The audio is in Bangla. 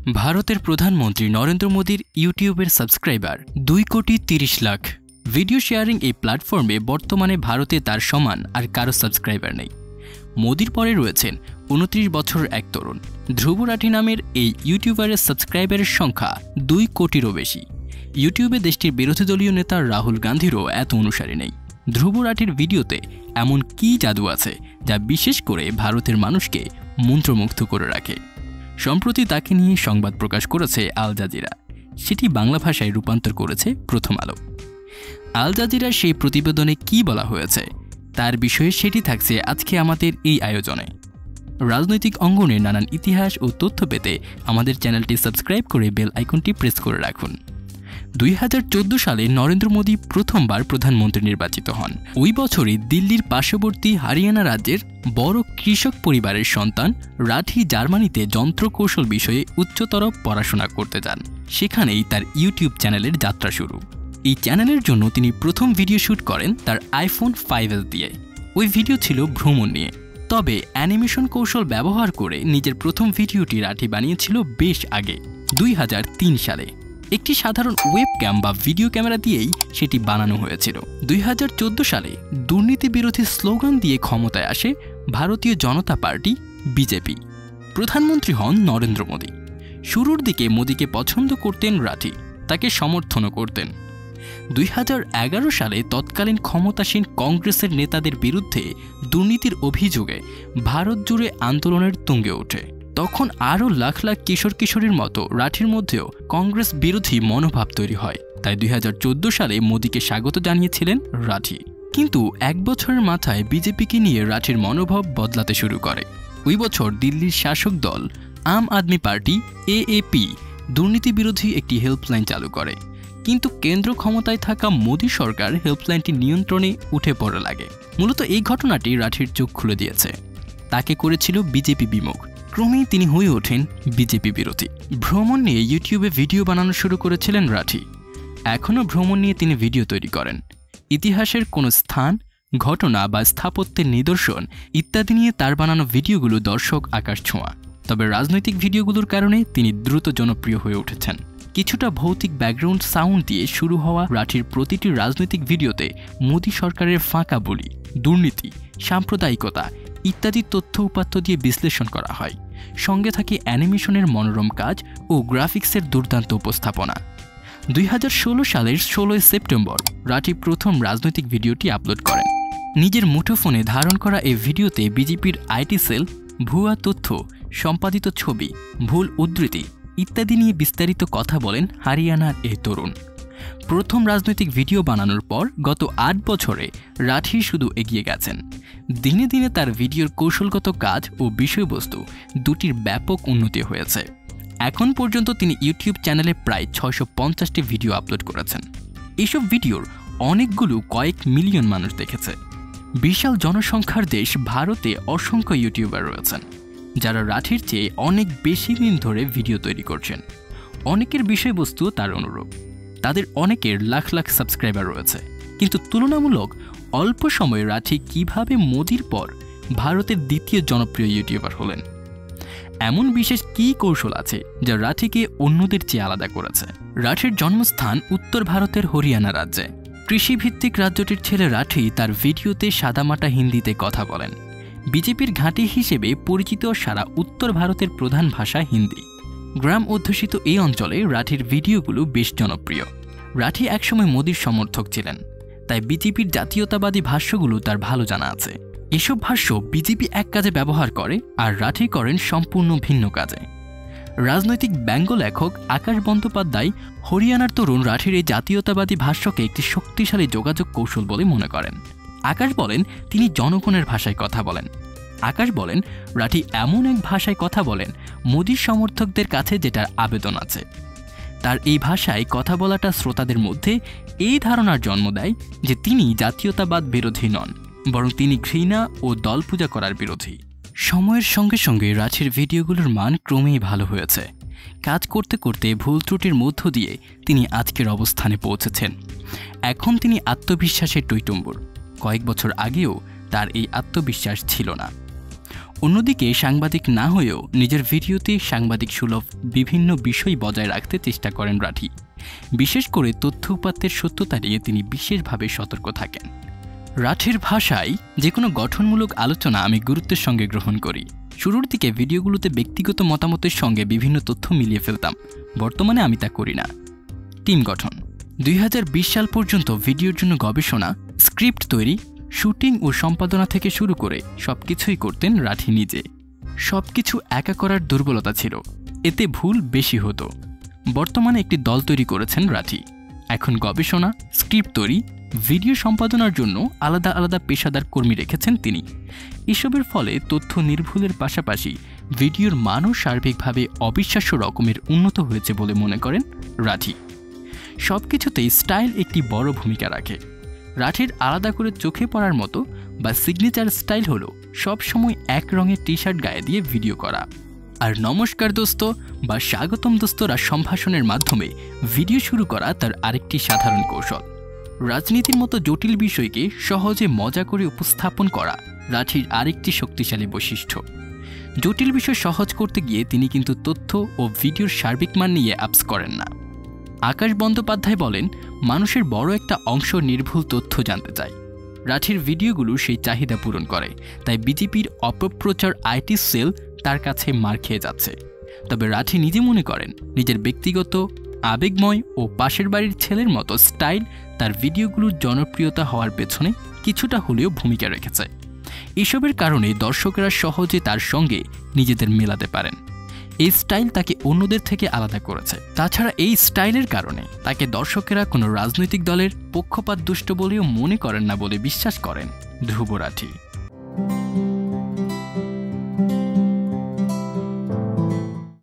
ভারতের প্রধানমন্ত্রী নরেন্দ্র মোদীর ইউটিউবের সাবস্ক্রাইবার 2,30 লাখ। ভিডিও শেয়ারিং এই প্ল্যাটফর্মে বর্তমানে ভারতে তার সমান আর কারো সাবস্ক্রাইবার নেই। মোদীর পরে রয়েছেন 29 বছরের এক তরুণ। ধ্রুব রাঠি নামের এই ইউটিউবারের সাবস্ক্রাইবারের সংখ্যা 2 কোটিরও বেশি। ইউটিউবে দেশটির বিরোধী দলীয় নেতা রাহুল গান্ধীরও এত অনুসারী নেই। ধ্রুব রাঠির ভিডিওতে এমন কী জাদু আছে যা বিশেষ করে ভারতের মানুষকে মন্ত্রমুগ্ধ করে রাখে? সম্প্রতি তাকে নিয়ে সংবাদ প্রকাশ করেছে আল জাজিরা। সেটি বাংলা ভাষায় রূপান্তর করেছে প্রথম আলো। আল জাজিরার সেই প্রতিবেদনে কি বলা হয়েছে তার বিষয়ে সেটি থাকছে আজকে আমাদের এই আয়োজনে। রাজনৈতিক অঙ্গনের নানান ইতিহাস ও তথ্য পেতে আমাদের চ্যানেলটি সাবস্ক্রাইব করে বেল আইকনটি প্রেস করে রাখুন। 2014 সালে নরেন্দ্র মোদী প্রথমবার প্রধানমন্ত্রী নির্বাচিত হন। ওই বছরই দিল্লির পার্শ্ববর্তী হরিয়ানা রাজ্যের বড় কৃষক পরিবারের সন্তান রাঠি জার্মানিতে যন্ত্রকৌশল বিষয়ে উচ্চতর পড়াশোনা করতে যান। সেখানেই তার ইউটিউব চ্যানেলের যাত্রা শুরু। এই চ্যানেলের জন্য তিনি প্রথম ভিডিও শ্যুট করেন তার iPhone 5s দিয়ে। ওই ভিডিও ছিল ভ্রমণ নিয়ে। তবে অ্যানিমেশন কৌশল ব্যবহার করে নিজের প্রথম ভিডিওটি রাঠি বানিয়েছিল বেশ আগে, 2003 সালে। একটি সাধারণ ওয়েবক্যাম বা ভিডিও ক্যামেরা দিয়েই সেটি বানানো হয়েছিল। 2014 সালে দুর্নীতি বিরোধী স্লোগান দিয়ে ক্ষমতায় আসে ভারতীয় জনতা পার্টি বিজেপি। প্রধানমন্ত্রী হন নরেন্দ্র মোদী। শুরুর দিকে মোদীকে পছন্দ করতেন রাঠি, তাকে সমর্থনও করতেন। 2011 সালে তৎকালীন ক্ষমতাসীন কংগ্রেসের নেতাদের বিরুদ্ধে দুর্নীতির অভিযোগে ভারত জুড়ে আন্দোলনের তুঙ্গে ওঠে। তখন আরও লাখ লাখ কিশোর কিশোরীর মতো রাঠির মধ্যেও কংগ্রেস বিরোধী মনোভাব তৈরি হয়। তাই 2014 সালে মোদীকে স্বাগত জানিয়েছিলেন রাঠি। কিন্তু এক বছরের মাথায় বিজেপিকে নিয়ে রাঠির মনোভাব বদলাতে শুরু করে। ওই বছর দিল্লির শাসক দল আম আদমি পার্টি AAP দুর্নীতি বিরোধী একটি হেল্পলাইন চালু করে। কিন্তু কেন্দ্র ক্ষমতায় থাকা মোদী সরকার হেল্পলাইনটি নিয়ন্ত্রণে উঠে পড়ে লাগে। মূলত এই ঘটনাটি রাঠির চোখ খুলে দিয়েছে। তাকে করেছিল বিজেপি বিমুখ। ক্রমেই তিনি হয়ে ওঠেন বিজেপি বিরোধী। ভ্রমণ নিয়ে ইউটিউবে ভিডিও বানানো শুরু করেছিলেন রাঠি। এখনও ভ্রমণ নিয়ে তিনি ভিডিও তৈরি করেন। ইতিহাসের কোনো স্থান, ঘটনা বা স্থাপত্যের নিদর্শন ইত্যাদি নিয়ে তার বানানো ভিডিওগুলো দর্শক আকাশ ছোঁয়া। তবে রাজনৈতিক ভিডিওগুলোর কারণে তিনি দ্রুত জনপ্রিয় হয়ে উঠেছেন। কিছুটা ভৌতিক ব্যাকগ্রাউন্ড সাউন্ড দিয়ে শুরু হওয়া রাঠির প্রতিটি রাজনৈতিক ভিডিওতে মোদী সরকারের ফাঁকা বলি, দুর্নীতি, সাম্প্রদায়িকতা ইত্যাদি তথ্য উপাত্ত দিয়ে বিশ্লেষণ করা হয়। সঙ্গে থাকে অ্যানিমেশনের মনোরম কাজ ও গ্রাফিক্সের দুর্দান্ত উপস্থাপনা। 2016 সালের 16 সেপ্টেম্বর রাঠি প্রথম রাজনৈতিক ভিডিওটি আপলোড করেন। নিজের মুঠোফোনে ধারণ করা এই ভিডিওতে বিজেপির IT সেল, ভুয়া তথ্য, সম্পাদিত ছবি, ভুল উদ্ধৃতি ইত্যাদি নিয়ে বিস্তারিত কথা বলেন হরিয়ানার এই তরুণ। প্রথম রাজনৈতিক ভিডিও বানানোর পর গত 8 বছরে রাঠি শুধু এগিয়ে গেছেন। দিনে দিনে তার ভিডিওর কৌশলগত কাজ ও বিষয়বস্তু দুটির ব্যাপক উন্নতি হয়েছে। এখন পর্যন্ত তিনি ইউটিউব চ্যানেলে প্রায় 650টি ভিডিও আপলোড করেছেন। এইসব ভিডিওর অনেকগুলো কয়েক মিলিয়ন মানুষ দেখেছে। বিশাল জনসংখ্যার দেশ ভারতে অসংখ্য ইউটিউবার রয়েছেন যারা রাঠির চেয়ে অনেক বেশি দিন ধরে ভিডিও তৈরি করছেন। অনেকের বিষয়বস্তু তার অনুরূপ। তাদের অনেকের লাখ লাখ সাবস্ক্রাইবার রয়েছে। কিন্তু তুলনামূলক অল্প সময়ে রাঠি কিভাবে মোদীর পর ভারতের দ্বিতীয় জনপ্রিয় ইউটিউবার হলেন? এমন বিশেষ কী কৌশল আছে যা রাঠিকে অন্যদের চেয়ে আলাদা করেছে? রাঠির জন্মস্থান উত্তর ভারতের হরিয়ানা রাজ্যে। কৃষিভিত্তিক রাজ্যটির ছেলে রাঠি তার ভিডিওতে সাদামাটা হিন্দিতে কথা বলেন। বিজেপির ঘাঁটি হিসেবে পরিচিত সারা উত্তর ভারতের প্রধান ভাষা হিন্দি। গ্রাম অধ্যুষিত এই অঞ্চলে রাঠির ভিডিওগুলো বেশ জনপ্রিয়। রাঠি একসময় মোদীর সমর্থক ছিলেন, তাই বিজেপির জাতীয়তাবাদী ভাষ্যগুলো তার ভালো জানা আছে। এসব ভাষ্য বিজেপি এক কাজে ব্যবহার করে আর রাঠি করেন সম্পূর্ণ ভিন্ন কাজে। রাজনৈতিক ব্যঙ্গ লেখক আকাশ বন্দ্যোপাধ্যায় হরিয়ানার তরুণ রাঠির এই জাতীয়তাবাদী ভাষ্যকে একটি শক্তিশালী যোগাযোগ কৌশল বলে মনে করেন। আকাশ বলেন তিনি জনগণের ভাষায় কথা বলেন। আকাশ বলেন রাঠি এমন এক ভাষায় কথা বলেন মোদীর সমর্থকদের কাছে যেটার আবেদন আছে। তার এই ভাষায় কথা বলাটা শ্রোতাদের মধ্যে এই ধারণার জন্ম দেয় যে তিনি জাতীয়তাবাদ বিরোধী নন, বরং তিনি ঘৃণা ও দল পূজা করার বিরোধী। সময়ের সঙ্গে সঙ্গে রাঠির ভিডিওগুলোর মান ক্রমেই ভালো হয়েছে। কাজ করতে করতে ভুল ত্রুটির মধ্য দিয়ে তিনি আজকের অবস্থানে পৌঁছেছেন। এখন তিনি আত্মবিশ্বাসের টইটুম্বুর। কয়েক বছর আগেও তার এই আত্মবিশ্বাস ছিল না। অন্যদিকে সাংবাদিক না হয়েও নিজের ভিডিওতে সাংবাদিক সুলভ বিভিন্ন বিষয় বজায় রাখতে চেষ্টা করেন রাঠি। বিশেষ করে তথ্য উপাত্তের সত্যতা নিয়ে তিনি বিশেষভাবে সতর্ক থাকেন। রাঠির ভাষায় যে কোনো গঠনমূলক আলোচনা আমি গুরুত্বের সঙ্গে গ্রহণ করি। শুরুর দিকে ভিডিওগুলোতে ব্যক্তিগত মতামতের সঙ্গে বিভিন্ন তথ্য মিলিয়ে ফেলতাম, বর্তমানে আমি তা করি না। টিম গঠন। 2020 সাল পর্যন্ত ভিডিওর জন্য গবেষণা, স্ক্রিপ্ট তৈরি, শুটিং ও সম্পাদনা থেকে শুরু করে সবকিছুই করতেন রাঠি নিজে। সবকিছু একা করার দুর্বলতা ছিল, এতে ভুল বেশি হতো। বর্তমানে একটি দল তৈরি করেছেন রাঠি। এখন গবেষণা, স্ক্রিপ্ট তৈরি, ভিডিও সম্পাদনার জন্য আলাদা আলাদা পেশাদার কর্মী রেখেছেন তিনি। এসবের ফলে তথ্য নির্ভুলের পাশাপাশি ভিডিওর মানও সার্বিকভাবে অবিশ্বাস্য রকমের উন্নত হয়েছে বলে মনে করেন রাঠি। সবকিছুতেই স্টাইল একটি বড় ভূমিকা রাখে। রাঠির আলাদা করে চোখে পড়ার মতো বা সিগনেচার স্টাইল হলো সবসময় এক রঙের টি শার্ট গায়ে দিয়ে ভিডিও করা। আর নমস্কার দোস্ত বা স্বাগতম দোস্তরা সম্ভাষণের মাধ্যমে ভিডিও শুরু করা তার আরেকটি সাধারণ কৌশল। রাজনীতির মতো জটিল বিষয়কে সহজে মজা করে উপস্থাপন করা রাঠির আরেকটি শক্তিশালী বৈশিষ্ট্য। জটিল বিষয় সহজ করতে গিয়ে তিনি কিন্তু তথ্য ও ভিডিওর সার্বিক মান নিয়ে আপস করেন না। আকাশ বন্দ্যোপাধ্যায় বলেন, মানুষের বড় একটা অংশ নির্ভুল তথ্য জানতে চায়। রাঠির ভিডিওগুলো সেই চাহিদা পূরণ করে, তাই বিজেপির অপপ্রচার আইটি সেল তার কাছে মার খেয়ে যাচ্ছে। তবে রাঠি নিজে মনে করেন নিজের ব্যক্তিগত, আবেগময় ও পাশের বাড়ির ছেলের মতো স্টাইল তার ভিডিওগুলোর জনপ্রিয়তা হওয়ার পেছনে কিছুটা হলেও ভূমিকা রেখেছে। এসবের কারণে দর্শকেরা সহজে তার সঙ্গে নিজেদের মেলাতে পারেন। এই স্টাইল তাকে অন্যদের থেকে আলাদা করেছে। তাছাড়া এই স্টাইলের কারণে তাকে দর্শকেরা কোনো রাজনৈতিক দলের পক্ষপাত দুষ্ট বলেও মনে করেন না বলে বিশ্বাস করেন ধ্রুব রাঠি।